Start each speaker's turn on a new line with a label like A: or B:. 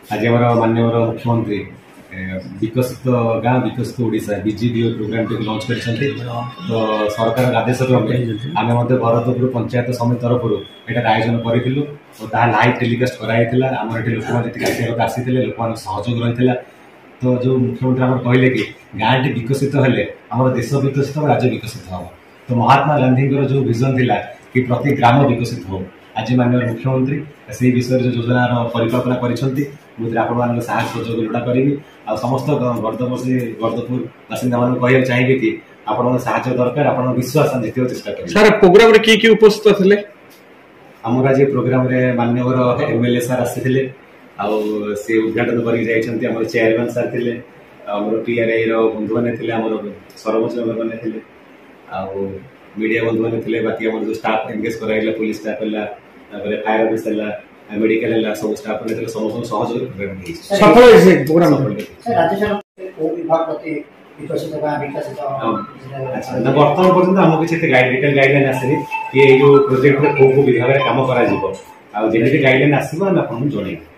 A: आज आम माननीय मुख्यमंत्री विकसित गाँ विकसित ओडिशा बीजीडीओ प्रोग्राम टी लॉन्च कर तो सरकार आदेश क्रमे आम भरतपुर पंचायत समिति तरफ यहाँ आयोजन करूँ और लाइव टेलीकास्ट कराई आम ये लोक आसी लोक सहयोग रही तो जो मुख्यमंत्री आम कहले कि गाँ टी विकसित हेले आम देश विकसित और राज्य विकसित हम तो महात्मा गांधी जो विजन थिला कि प्रति ग्राम विकसित हो आज माननीय मुख्यमंत्री से विषय जो योजना परिकल्पना कर साहस सहयोग जोड़ा करी आ समस्त गर्दपुर बासिंदा मान कह चाहिए कि आपण साहय दरकार आप विश्वास जीत चेष्टा करें।
B: सर प्रोग्राम रे की उपस्थित थे
A: आमर आज प्रोग्राम माननीय एमएलए सार आसी से उद्घाटन कर चेयरमैन सार थे पीआरआई बंधु मैंने सरपंच मेंबर मैंने मीडिया बंधु मैंने बाकी आम जो स्टाफ एंगेज कराइला पुलिस स्टाफ है फायर ऑफिस है मेडिकल है सब स्टाफ ने समस्त सहयोग
B: सफल प्रोग्राम
A: बर्तमान पर्यटन आम किसी डिटेल गाइडलाइन आसनी कि जो प्रोजेक्ट को विभाग में कम कर गाइडलाइन आसो आप जन